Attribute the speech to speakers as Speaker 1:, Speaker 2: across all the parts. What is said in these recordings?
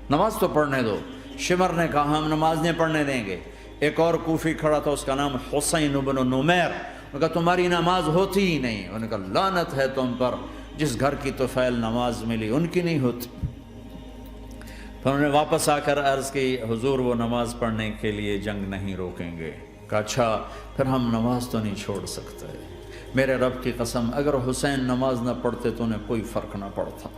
Speaker 1: نماز تو پڑھنے دو۔ شمر نے کہا ہم نماز نہیں پڑھنے دیں گے۔ ایک اور کوفی کھڑا تھا، اس کا نام حسین بن نمیر، انہوں نے کہا تمہاری نماز ہوتی ہی نہیں۔ انہوں نے کہا لعنت ہے تم پر، جس گھر کی طفیل نماز ملی ان کی نہیں ہوتی۔ پھر انہوں نے واپس آ کر عرض کی حضور وہ نماز پڑھنے کے لیے جنگ نہیں روکیں گے۔ کہا اچھا پھر ہم نماز تو نہیں چھوڑ سکتے۔ میرے رب کی قسم اگر حسین نماز نہ پڑھتے تو انہیں کوئی فرق نہ پڑتا،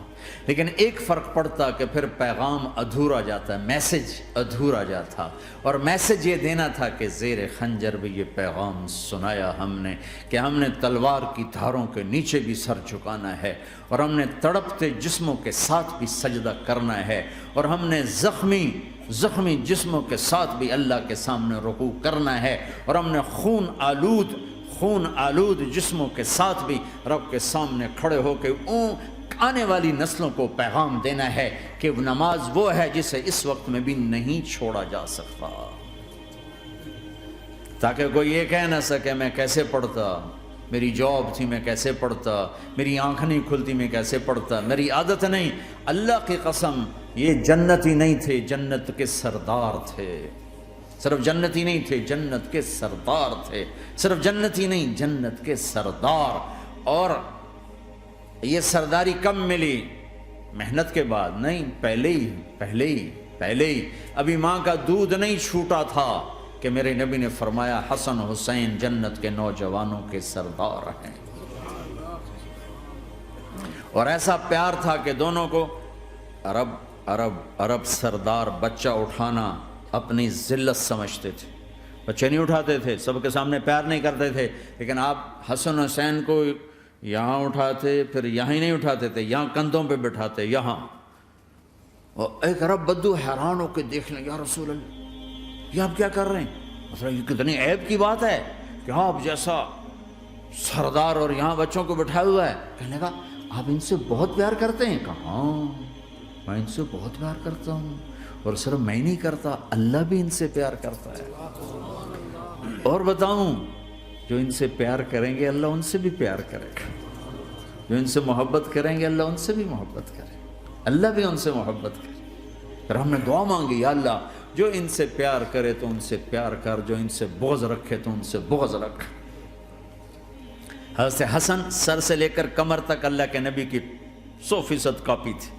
Speaker 1: لیکن ایک فرق پڑتا کہ پھر پیغام ادھورا جاتا، میسج ادھورا جاتا، اور میسج یہ دینا تھا کہ زیر خنجر بھی یہ پیغام سنایا ہم نے کہ ہم نے تلوار کی دھاروں کے نیچے بھی سر جھکانا ہے، اور ہم نے تڑپتے جسموں کے ساتھ بھی سجدہ کرنا ہے، اور ہم نے زخمی جسموں کے ساتھ بھی اللہ کے سامنے رکوع کرنا ہے، اور ہم نے خون آلود جسموں کے ساتھ بھی رب کے سامنے کھڑے ہو کے آنے والی نسلوں کو پیغام دینا ہے کہ نماز وہ ہے جسے اس وقت میں بھی نہیں چھوڑا جا سکتا، تاکہ کوئی یہ کہہ نہ سکے میں کیسے پڑھتا، میری جاب تھی میں کیسے پڑھتا، میری آنکھ نہیں کھلتی میں کیسے پڑھتا، میری عادت نہیں۔ اللہ کی قسم یہ جنتی نہیں تھے، جنت کے سردار تھے۔ صرف جنتی نہیں تھے، جنت کے سردار تھے۔ صرف جنتی نہیں، جنت کے سردار۔ اور یہ سرداری کب ملی؟ محنت کے بعد نہیں، پہلے ہی ابھی ماں کا دودھ نہیں چھوٹا تھا کہ میرے نبی نے فرمایا حسن حسین جنت کے نوجوانوں کے سردار ہیں۔ اور ایسا پیار تھا کہ دونوں کو عرب سردار بچہ اٹھانا اپنی ذلت سمجھتے تھے، بچے نہیں اٹھاتے تھے، سب کے سامنے پیار نہیں کرتے تھے، لیکن آپ حسن حسین کو یہاں اٹھاتے، پھر یہاں ہی نہیں اٹھاتے تھے، یہاں کندھوں پہ بٹھاتے، یہاں۔ اور ایک عرب بدو حیران ہو کے دیکھ لیں، یا رسول اللہ یہ آپ کیا کر رہے ہیں؟ مثلا یہ کتنی عیب کی بات ہے کہ آپ جیسا سردار اور یہاں بچوں کو بٹھایا ہوا ہے۔ کہنے کا آپ ان سے بہت پیار کرتے ہیں؟ کہا ہاں میں ان سے بہت پیار کرتا ہوں، اور صرف میں نہیں کرتا، اللہ بھی ان سے پیار کرتا ہے۔ اور بتاؤں جو ان سے پیار کریں گے اللہ ان سے بھی پیار کرے گا، جو ان سے محبت کریں گے اللہ ان سے بھی محبت کرے گا، اللہ بھی ان سے محبت کرے۔ پھر ہم نے دعا مانگی، یا اللہ جو ان سے پیار کرے تو ان سے پیار کر، جو ان سے بغض رکھے تو ان سے بغض رکھ۔ حضرت حسن سر سے لے کر کمر تک اللہ کے نبی کی 100% کاپی تھی،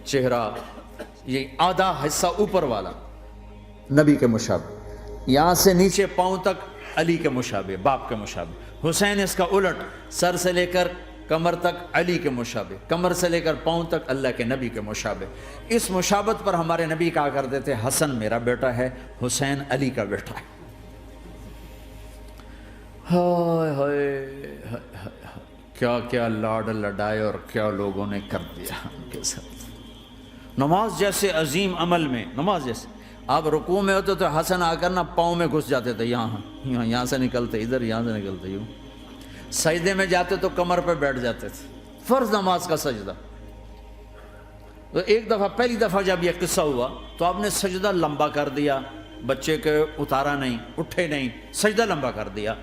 Speaker 1: چہرہ یہ آدھا حصہ اوپر والا نبی کے مشابہ، یہاں سے نیچے پاؤں تک علی کے مشابہ، باپ کے مشابہ۔ حسین اس کا الٹ، سر سے لے کر کمر تک علی کے مشابہ، کمر سے لے کر پاؤں تک اللہ کے نبی کے مشابہ۔ اس مشابہت پر ہمارے نبی کہا کرتے تھے حسن میرا بیٹا ہے، حسین علی کا بیٹا ہے۔ ہائے ہائے کیا کیا لاڈ لڈائے اور کیا لوگوں نے کر دیا ان کے ساتھ۔ نماز جیسے عظیم عمل میں، نماز جیسے آپ رکوع میں ہوتے تو حسن آ کر نا پاؤں میں گھس جاتے تھے، یہاں سے نکلتے ادھر، یہاں سے نکلتے یوں۔ سجدے میں جاتے تو کمر پہ بیٹھ جاتے تھے، فرض نماز کا سجدہ۔ تو ایک دفعہ، پہلی دفعہ جب یہ قصہ ہوا تو آپ نے سجدہ لمبا کر دیا، بچے کے اتارا نہیں، اٹھے نہیں، سجدہ لمبا کر دیا۔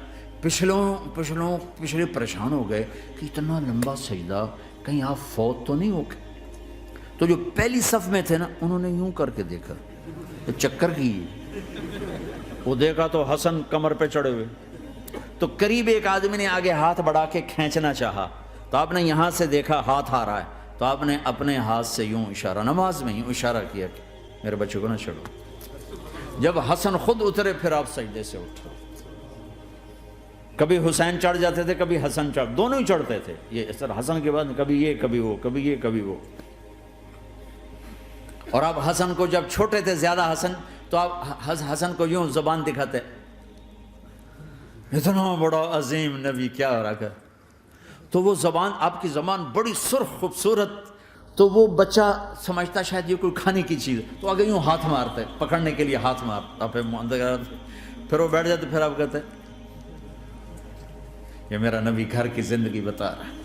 Speaker 1: پچھلے پریشان ہو گئے کہ اتنا لمبا سجدہ کہیں آپ فوت تو نہیں ہو گئے۔ تو جو پہلی صف میں تھے نا انہوں نے یوں کر کے دیکھا، چکر کی وہ دیکھا تو حسن کمر پہ چڑھے ہوئے، تو قریب ایک آدمی نے آگے ہاتھ بڑھا کے کھینچنا چاہا، تو آپ نے یہاں سے دیکھا ہاتھ آ رہا ہے، تو آپ نے اپنے ہاتھ سے یوں اشارہ، نماز میں یوں اشارہ کیا کہ میرے بچے کو نہ چڑھو۔ جب حسن خود اترے پھر آپ سجدے سے اٹھے۔ کبھی حسین چڑھ جاتے تھے، کبھی حسن چڑھ، دونوں ہی چڑھتے تھے۔ یہ سر حسن کے بعد کبھی یہ کبھی وہ، کبھی یہ کبھی وہ۔ اور آپ حسن کو جب چھوٹے تھے زیادہ حسن، تو آپ حسن کو یوں زبان دکھاتے، اتنا بڑا عظیم نبی کیا ہو رہا ہے، تو وہ زبان، آپ کی زبان بڑی سرخ خوبصورت، تو وہ بچہ سمجھتا شاید یہ کوئی کھانے کی چیز، تو آگے یوں ہاتھ مارتے، پکڑنے کے لیے ہاتھ مارتا، پھر وہ بیٹھ جاتے، پھر آپ کہتے یہ میرا نبی گھر کی زندگی بتا رہا ہے۔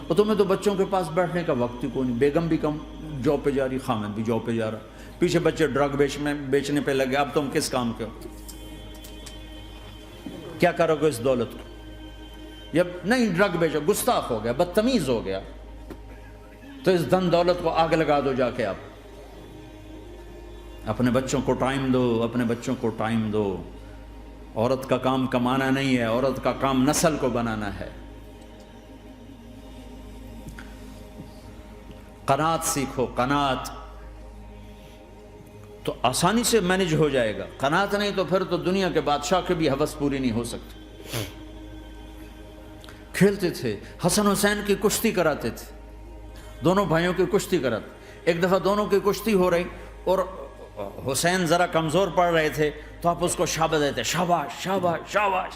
Speaker 1: اور تمہیں تو بچوں کے پاس بیٹھنے کا وقت ہی کوئی نہیں، بیگم بھی کم جاب پہ جا رہی، خامد بھی جاب پہ جا رہا، پیچھے بچے ڈرگ بیچنے پہ لگے، اب تم کس کام کے ہو؟ کیا کرو گے اس دولت کو؟ جب نہیں ڈرگ بیچو، گستاخ ہو گیا، بدتمیز ہو گیا، تو اس دن دولت کو آگ لگا دو جا کے آپ۔ اپنے بچوں کو ٹائم دو، اپنے بچوں کو ٹائم دو۔ عورت کا کام کمانا نہیں ہے، عورت کا کام نسل کو بنانا ہے۔ قناعت سیکھو، قناعت تو آسانی سے مینج ہو جائے گا۔ قناعت نہیں تو پھر تو دنیا کے بادشاہ کی بھی ہوس پوری نہیں ہو سکتی۔ کھیلتے تھے، حسن حسین کی کشتی کراتے تھے، دونوں بھائیوں کی کشتی کراتے۔ ایک دفعہ دونوں کی کشتی ہو رہی اور حسین ذرا کمزور پڑ رہے تھے تو آپ اس کو شاباش دیتے، شاباش شاباش شاباش۔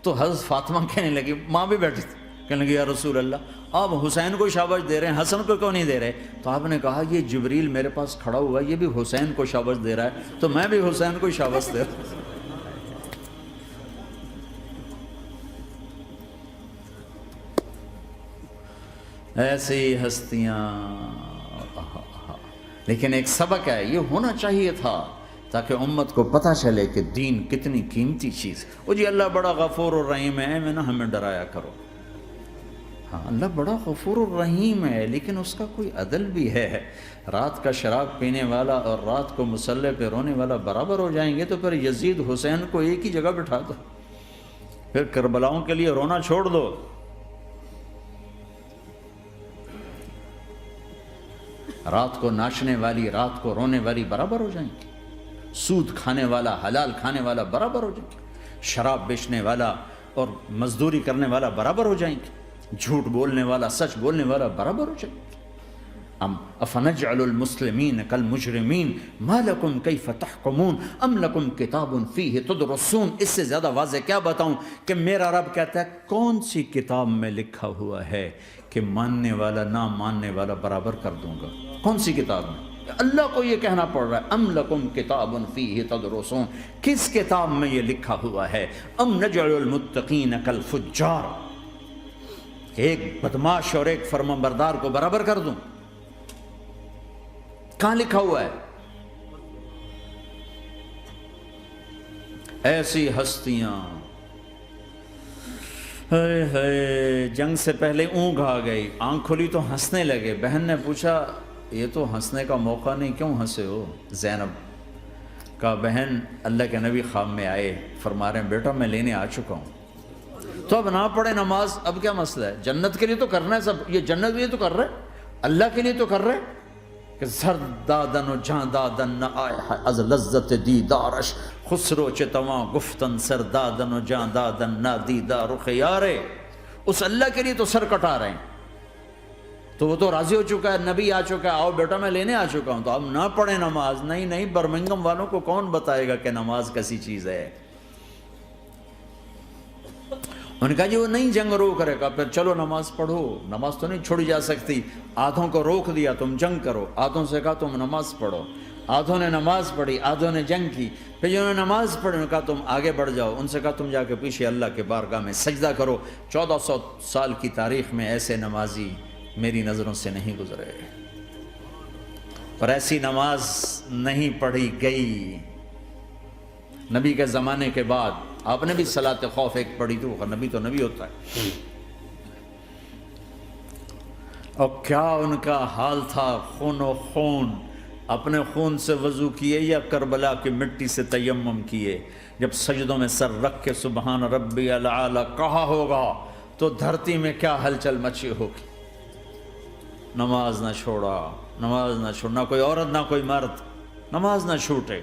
Speaker 1: تو حضرت فاطمہ کہنے لگی، ماں بھی بیٹھی تھی، کہنے لگی یا رسول اللہ آپ حسین کو شاباش دے رہے ہیں، حسن کو کیوں نہیں دے رہے؟ تو آپ نے کہا یہ جبریل میرے پاس کھڑا ہوا ہے، یہ بھی حسین کو شاباش دے رہا ہے تو میں بھی حسین کو شاباش دے رہا ہوں۔ ایسی ہستیاں، لیکن ایک سبق ہے، یہ ہونا چاہیے تھا تاکہ امت کو پتہ چلے کہ دین کتنی قیمتی چیز۔ وہ جی اللہ بڑا غفور الرحیم ہے، میں نہ ہمیں ڈرایا کرو۔ ہاں اللہ بڑا غفور الرحیم ہے، لیکن اس کا کوئی عدل بھی ہے۔ رات کا شراب پینے والا اور رات کو مصلی پہ رونے والا برابر ہو جائیں گے تو پھر یزید حسین کو ایک ہی جگہ بٹھا دو، پھر کربلاؤں کے لیے رونا چھوڑ دو۔ رات کو ناچنے والی، رات کو رونے والی برابر ہو جائیں گے، سود کھانے والا، حلال کھانے والا برابر ہو جائیں گے، شراب بیچنے والا اور مزدوری کرنے والا برابر ہو جائیں گے، جھوٹ بولنے والا، سچ بولنے والا برابر ہو جائیں گے۔ افنجعل المسلمین کالمجرمین ما لکم کیف تحکمون ام لکم کتاب فیہ تدرسون۔ اس سے زیادہ واضح کیا بتاؤں کہ میرا رب کہتا ہے کون سی کتاب میں لکھا ہوا ہے کہ ماننے والا نہ ماننے والا برابر کر دوں گا؟ کون سی کتاب میں؟ اللہ کو یہ کہنا پڑ رہا ہے ام لکم کتاب فیہ تدرسون، کس کتاب میں یہ لکھا ہوا ہے؟ ام نجعل المتقین کالفجار، کہ ایک بدماش اور ایک فرمانبردار کو برابر کر دوں؟ کہاں لکھا ہوا ہے؟ ایسی ہستیاں، جنگ سے پہلے اونگ آ گئی، آنکھ کھلی تو ہنسنے لگے۔ بہن نے پوچھا یہ تو ہنسنے کا موقع نہیں، کیوں ہنسے ہو؟ زینب کہا بہن اللہ کے نبی خواب میں آئے، فرما رہے ہیں بیٹا میں لینے آ چکا ہوں، تو اب نہ پڑھے نماز، اب کیا مسئلہ ہے؟ جنت کے لیے تو کرنا ہے سب، یہ جنت کے لیے تو کر رہے، اللہ کے لیے تو کر رہے کہ زر دادن و جان دادن نہ آئے از لذت دیدارش، خسرو چتواں گفتن سر دادن و جان دادن نہ دیدار خیارے۔ اس اللہ کے لیے تو سر کٹا رہے ہیں، تو وہ تو راضی ہو چکا ہے، نبی آ چکا ہے، آؤ بیٹا میں لینے آ چکا ہوں، تو اب نہ پڑھیں نماز؟ نہیں نہیں، برمنگم والوں کو کون بتائے گا کہ نماز کیسی چیز ہے؟ انہوں نے کہا جی وہ نہیں جنگ روک رہے، کہا پھر چلو نماز پڑھو، نماز تو نہیں چھوڑی جا سکتی۔ آدھوں کو روک دیا تم جنگ کرو، آدھوں سے کہا تم نماز پڑھو، آدھوں نے نماز پڑھی، آدھوں نے جنگ کی۔ پھر جنہوں نے نماز پڑھی انہوں نے کہا تم آگے بڑھ جاؤ، ان سے کہا تم جا کے پیچھے اللہ کے بارگاہ میں سجدہ کرو۔ 1400 سال کی تاریخ میں ایسے نمازی میری نظروں سے نہیں گزرے، اور ایسی نماز نہیں پڑھی گئی نبی کے زمانے کے بعد۔ آپ نے بھی صلاۃ خوف ایک پڑھی تھی، نبی تو نبی ہوتا ہے، اور کیا ان کا حال تھا، خون و خون، اپنے خون سے وضو کیے یا کربلا کی مٹی سے تیمم کیے؟ جب سجدوں میں سر رکھ کے سبحان ربی الاعلی کہا ہوگا تو دھرتی میں کیا ہلچل مچی ہوگی۔ نماز نہ چھوڑا، نماز نہ چھوڑنا، کوئی عورت نہ کوئی مرد نماز نہ چھوٹے۔